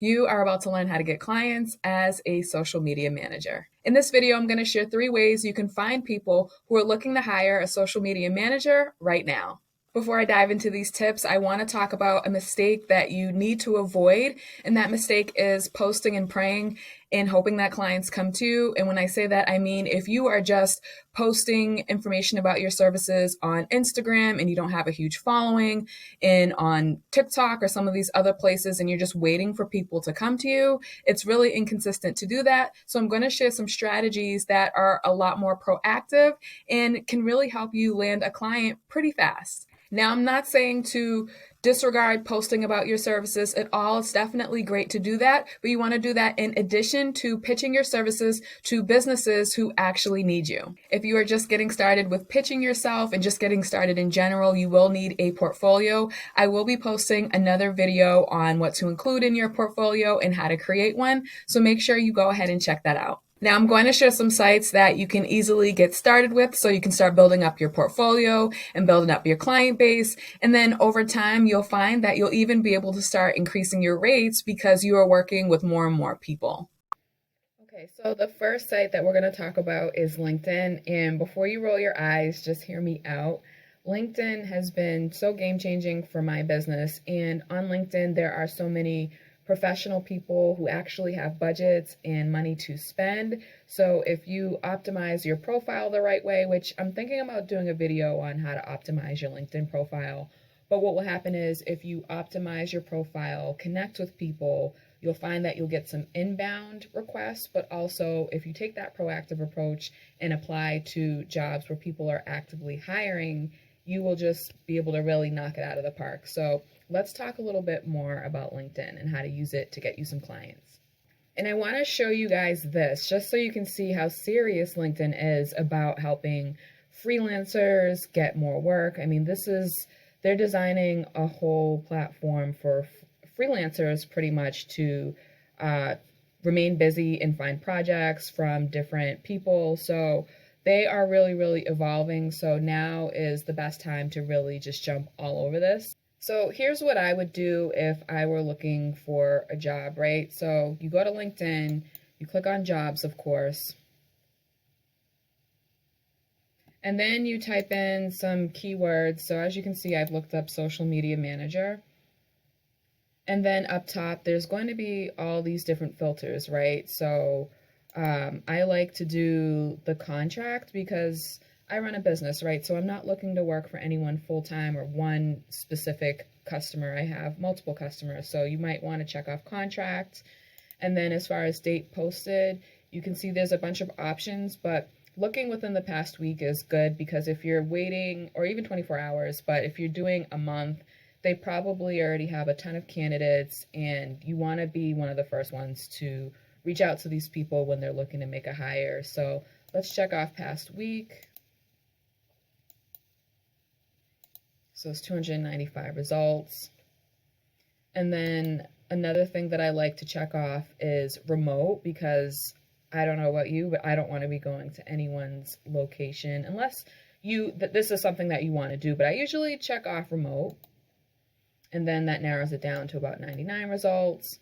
You are about to learn how to get clients as a social media manager. In this video, I'm going to share 3 ways you can find people who are looking to hire a social media manager right now. Before I dive into these tips, I want to talk about a mistake that you need to avoid, and that mistake is posting and praying and hoping that clients come to you. And when I say that, I mean if you are just posting information about your services on Instagram and you don't have a huge following, and on TikTok or some of these other places, and you're just waiting for people to come to you, it's really inconsistent to do that. So I'm going to share some strategies that are a lot more proactive and can really help you land a client pretty fast. Now, I'm not saying to disregard posting about your services at all. It's definitely great to do that, but you want to do that in addition to pitching your services to businesses who actually need you. If you are just getting started with pitching yourself and just getting started in general, you will need a portfolio. I will be posting another video on what to include in your portfolio and how to create one, so make sure you go ahead and check that out. Now, I'm going to share some sites that you can easily get started with so you can start building up your portfolio and building up your client base. And then over time, you'll find that you'll even be able to start increasing your rates because you are working with more and more people. Okay, so the first site that we're going to talk about is LinkedIn. And before you roll your eyes, just hear me out. LinkedIn has been so game changing for my business. And on LinkedIn, there are so many professional people who actually have budgets and money to spend. So if you optimize your profile the right way, which I'm thinking about doing a video on how to optimize your LinkedIn profile, but what will happen is if you optimize your profile, connect with people, you'll find that you'll get some inbound requests, but also if you take that proactive approach and apply to jobs where people are actively hiring, you will just be able to really knock it out of the park. So let's talk a little bit more about LinkedIn and how to use it to get you some clients. And I want to show you guys this just so you can see how serious LinkedIn is about helping freelancers get more work. I mean, they're designing a whole platform for freelancers pretty much to remain busy and find projects from different people. So they are really, really evolving. So now is the best time to really just jump all over this. So here's what I would do if I were looking for a job, right? So you go to LinkedIn, you click on jobs, of course, and then you type in some keywords. So as you can see, I've looked up social media manager. And then up top, there's going to be all these different filters, right? So I like to do the contract because I run a business, right? So I'm not looking to work for anyone full-time or one specific customer. I have multiple customers. So you might want to check off contract. And then as far as date posted, you can see there's a bunch of options, but looking within the past week is good because if you're waiting, or even 24 hours, but if you're doing a month, they probably already have a ton of candidates and you want to be one of the first ones to reach out to these people when they're looking to make a hire. So let's check off past week. So it's 295 results. And then another thing that I like to check off is remote, because I don't know about you, but I don't want to be going to anyone's location unless this is something that you want to do. But I usually check off remote. And then that narrows it down to about 99 results.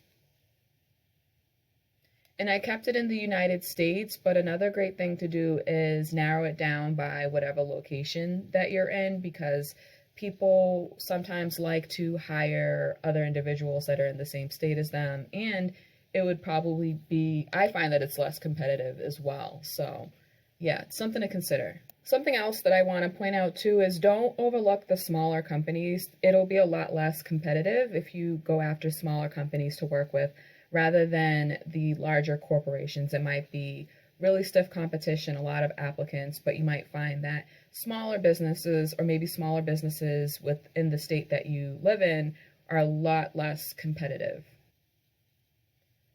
And I kept it in the United States, but another great thing to do is narrow it down by whatever location that you're in, because people sometimes like to hire other individuals that are in the same state as them. And it would probably be, I find that it's less competitive as well. So yeah, it's something to consider. Something else that I want to point out too is don't overlook the smaller companies. It'll be a lot less competitive if you go after smaller companies to work with rather than the larger corporations. It might be really stiff competition, a lot of applicants, but you might find that smaller businesses, or maybe smaller businesses within the state that you live in, are a lot less competitive.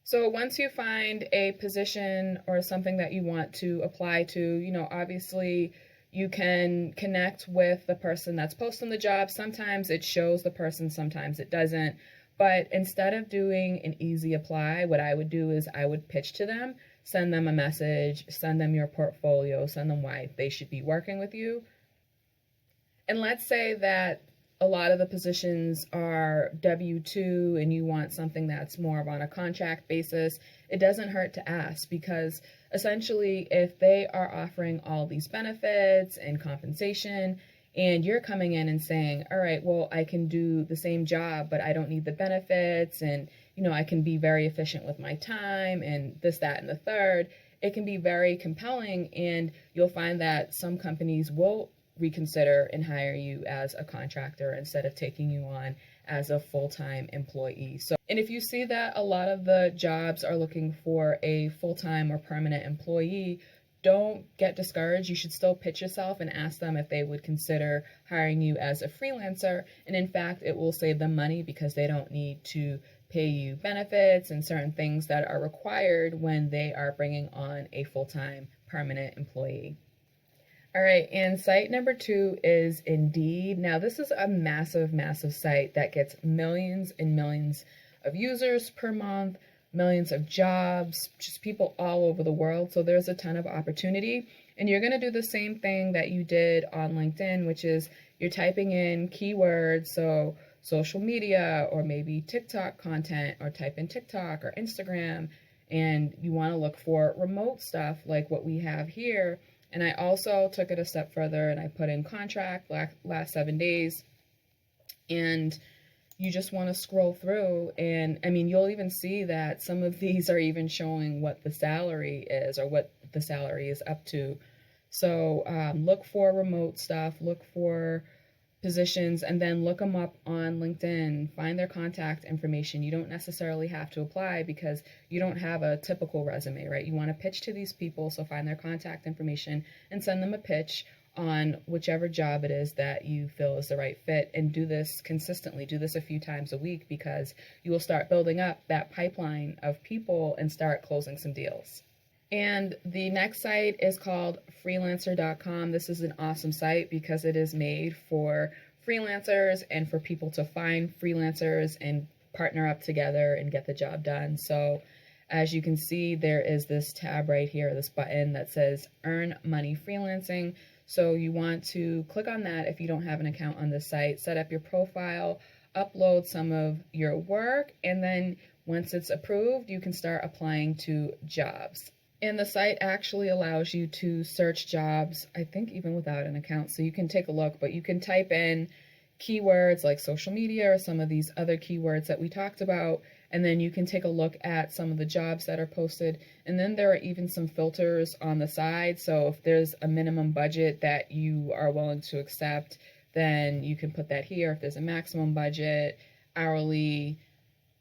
So once you find a position or something that you want to apply to, obviously you can connect with the person that's posting the job. Sometimes it shows the person, sometimes it doesn't. But instead of doing an easy apply, what I would do is I would pitch to them, send them a message, send them your portfolio, send them why they should be working with you. And let's say that a lot of the positions are W-2 and you want something that's more of on a contract basis, it doesn't hurt to ask, because essentially if they are offering all these benefits and compensation and you're coming in and saying, all right, well, I can do the same job, but I don't need the benefits, and I can be very efficient with my time and this, that, and the third, it can be very compelling, and you'll find that some companies will reconsider and hire you as a contractor instead of taking you on as a full-time employee. So, and if you see that a lot of the jobs are looking for a full-time or permanent employee, don't get discouraged. You should still pitch yourself and ask them if they would consider hiring you as a freelancer. And in fact, it will save them money because they don't need to pay you benefits and certain things that are required when they are bringing on a full-time permanent employee. All right, and site number 2 is Indeed. Now, this is a massive, massive site that gets millions and millions of users per month, millions of jobs, just people all over the world. So there's a ton of opportunity. And you're going to do the same thing that you did on LinkedIn, which is you're typing in keywords, so social media or maybe TikTok content, or type in TikTok or Instagram, and you want to look for remote stuff like what we have here. And I also took it a step further and I put in contract, last 7 days. And you just want to scroll through, and I mean, you'll even see that some of these are even showing what the salary is or what the salary is up to. So look for remote stuff, look for positions, and then look them up on LinkedIn, find their contact information. You don't necessarily have to apply because you don't have a typical resume, right? You want to pitch to these people, so find their contact information and send them a pitch on whichever job it is that you feel is the right fit, and do this consistently. Do this a few times a week, because you will start building up that pipeline of people and start closing some deals. And the next site is called Freelancer.com. This is an awesome site because it is made for freelancers and for people to find freelancers and partner up together and get the job done. So as you can see, there is this tab right here, this button that says Earn Money Freelancing. So you want to click on that if you don't have an account on this site, set up your profile, upload some of your work, and then once it's approved, you can start applying to jobs. And the site actually allows you to search jobs, I think even without an account. So you can take a look, but you can type in keywords like social media or some of these other keywords that we talked about, and then you can take a look at some of the jobs that are posted. And then there are even some filters on the side. So if there's a minimum budget that you are willing to accept, then you can put that here. If there's a maximum budget, hourly,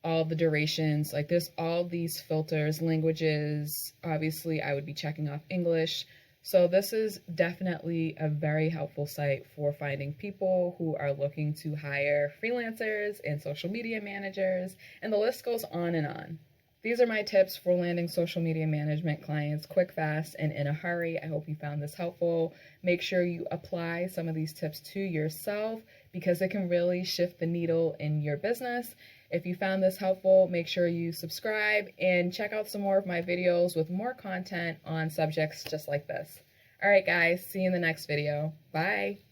all the durations, like there's all these filters, languages. Obviously, I would be checking off English. So this is definitely a very helpful site for finding people who are looking to hire freelancers and social media managers, and the list goes on and on. These are my tips for landing social media management clients quick, fast, and in a hurry. I hope you found this helpful. Make sure you apply some of these tips to yourself, because it can really shift the needle in your business. If you found this helpful, make sure you subscribe and check out some more of my videos with more content on subjects just like this. All right, guys, see you in the next video. Bye.